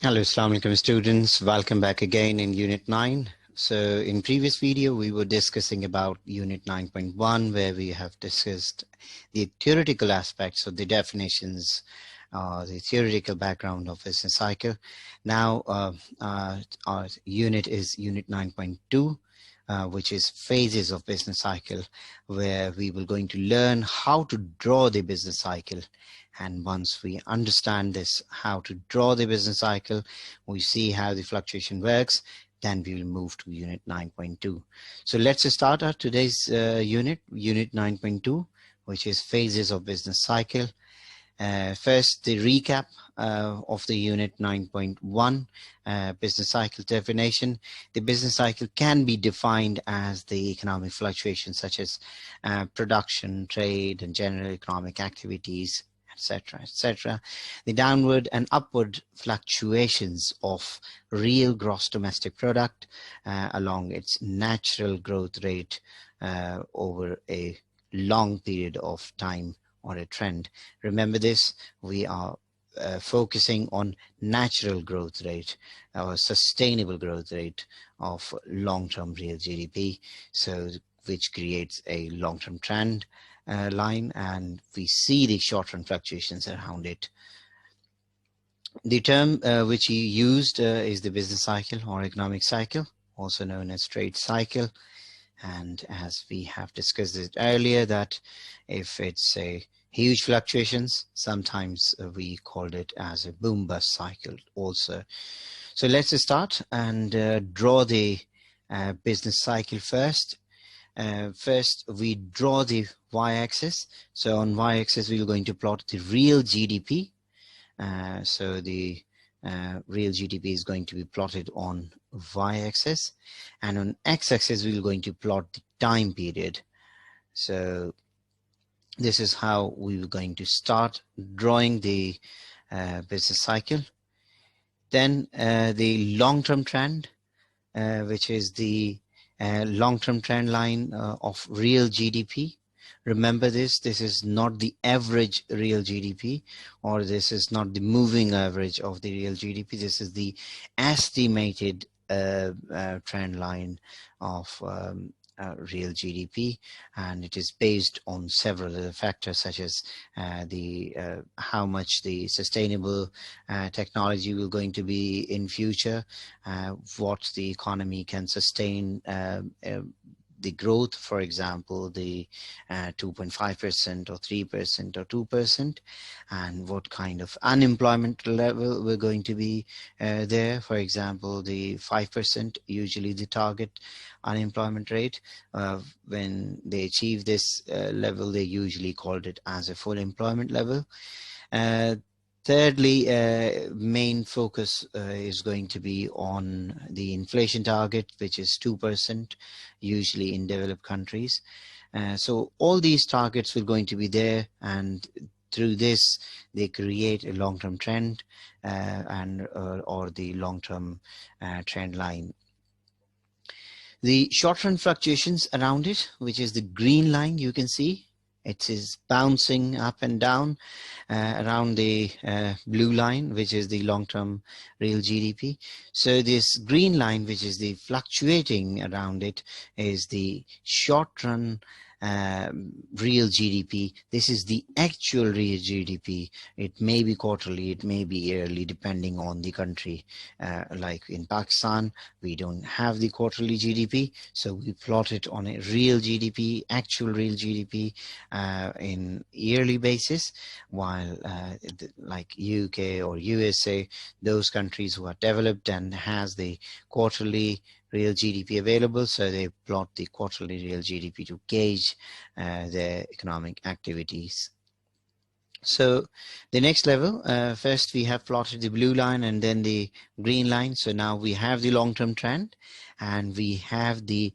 Hello, Assalamu alaikum students. Welcome back again in Unit 9. So in previous video, we were discussing about Unit 9.1, where we have discussed the theoretical aspects of the definitions, the theoretical background of business cycle. Now our unit is Unit 9.2, which is phases of business cycle, where we will going to learn how to draw the business cycle. And once we understand this, how to draw the business cycle, we see how the fluctuation works, then we will move to Unit 9.2. So let's start our today's Unit 9.2, which is phases of business cycle. First, the recap of the Unit 9.1 business cycle definition. The business cycle can be defined as the economic fluctuations such as production, trade, and general economic activities, etc., etc. The downward and upward fluctuations of real gross domestic product along its natural growth rate over a long period of time or a trend. Remember this, we are focusing on natural growth rate or sustainable growth rate of long-term real GDP, so which creates a long-term trend line, and we see the short-term fluctuations around it. The term which he used is the business cycle or economic cycle, also known as trade cycle. And as we have discussed it earlier, that if it's a huge fluctuations, sometimes we called it as a boom bust cycle also. So let's start and draw the business cycle first. First, we draw the y-axis. So on y-axis, we're going to plot the real GDP. So the real GDP is going to be plotted on y-axis, and on x-axis, we're going to plot the time period. So this is how we were going to start drawing the business cycle. Then the long-term trend, which is the long-term trend line of real GDP. Remember this is not the average real GDP, or this is not the moving average of the real GDP. This is the estimated trend line of real GDP, and it is based on several other factors such as how much the sustainable technology will going to be in future, what the economy can sustain the growth, for example, the 2.5% or 3% or 2%, and what kind of unemployment level we're going to be there. For example, the 5%, usually the target unemployment rate. When they achieve this level, they usually called it as a full employment level. Thirdly, main focus is going to be on the inflation target, which is 2%, usually in developed countries. So all these targets will going to be there, and through this, they create a long-term trend or the long-term trend line. The short-term fluctuations around it, which is the green line, you can see. It is bouncing up and down around the blue line, which is the long-term real GDP. So this green line, which is the fluctuating around it, is the short-run real GDP. This is the actual real GDP. It may be quarterly, it may be yearly, depending on the country. Like in Pakistan, we don't have the quarterly GDP, so we plot it on a real GDP, actual real GDP in yearly basis, while like UK or USA, those countries who are developed and has the quarterly real GDP available, so they plot the quarterly real GDP to gauge their economic activities. So the next level, first we have plotted the blue line and then the green line. So now we have the long-term trend and we have the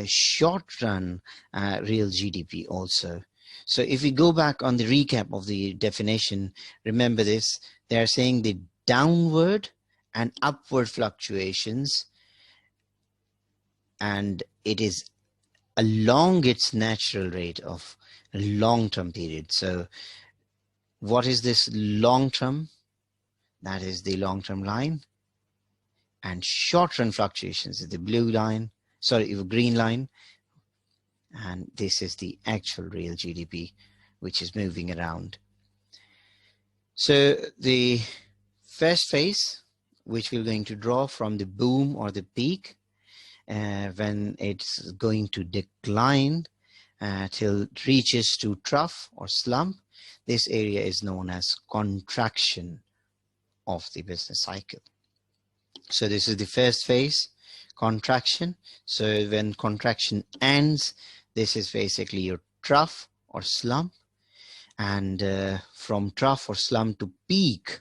short-run real GDP also. So if we go back on the recap of the definition, remember this, they are saying the downward and upward fluctuations, and it is along its natural rate of long-term period. So what is this long-term? that is the long-term line, and short-run fluctuations is the blue line, sorry, green line, and this is the actual real GDP, which is moving around. So the first phase, which we're going to draw from the boom or the peak, when it's going to decline till it reaches to trough or slump, this area is known as contraction of the business cycle. So this is the first phase, contraction. So when contraction ends, this is basically your trough or slump. And from trough or slump to peak,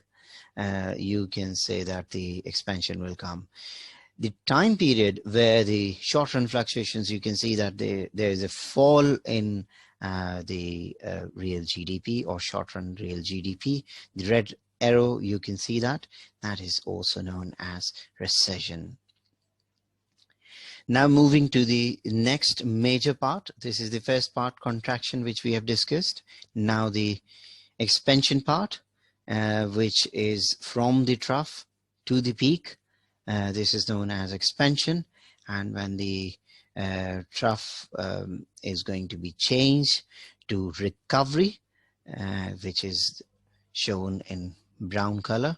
you can say that the expansion will come. The time period where the short-run fluctuations, you can see that there is a fall in the real GDP or short-run real GDP. The red arrow, you can see that is also known as recession. Now moving to the next major part. This is the first part, contraction, which we have discussed. Now the expansion part, which is from the trough to the peak. This is known as expansion, and when the trough is going to be changed to recovery, which is shown in brown color.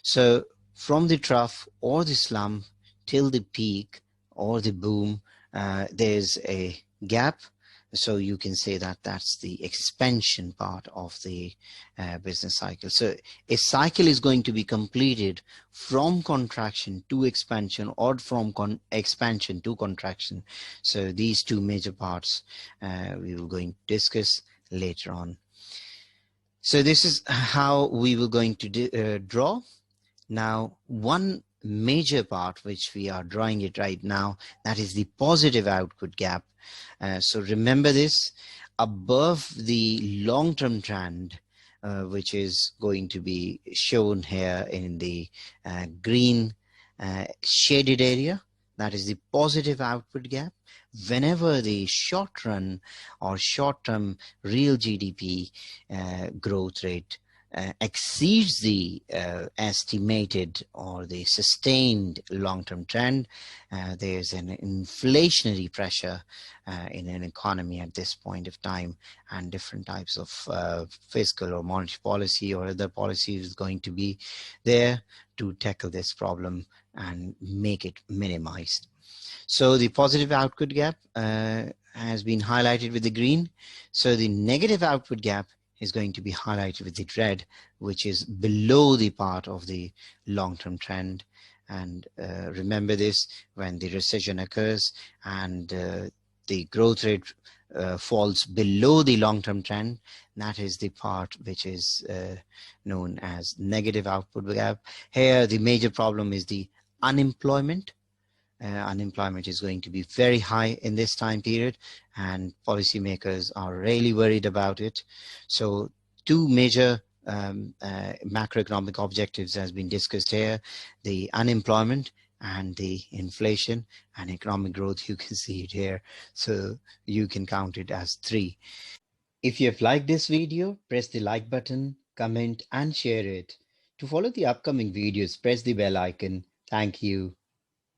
So from the trough or the slump till the peak or the boom, there's a gap. So you can say that that's the expansion part of the business cycle. So a cycle is going to be completed from contraction to expansion, or from expansion to contraction. So these two major parts we will going to discuss later on. So this is how we were going to draw. Now, one major part which we are drawing it right now, that is the positive output gap. So remember this, above the long-term trend, which is going to be shown here in the green shaded area, that is the positive output gap. Whenever the short run or short-term real GDP growth rate exceeds the estimated or the sustained long-term trend, there's an inflationary pressure in an economy at this point of time, and different types of fiscal or monetary policy or other policies is going to be there to tackle this problem and make it minimized. So the positive output gap has been highlighted with the green. So the negative output gap is going to be highlighted with the red, which is below the part of the long-term trend. And remember this, when the recession occurs and the growth rate falls below the long-term trend, that is the part which is known as negative output gap. Here, the major problem is the unemployment. Unemployment is going to be very high in this time period, and policymakers are really worried about it. So two major macroeconomic objectives has been discussed here: the unemployment and the inflation, and economic growth. You can see it here, so you can count it as 3. If you have liked this video, press the like button, comment and share it. To follow the upcoming videos, press the bell icon. Thank you.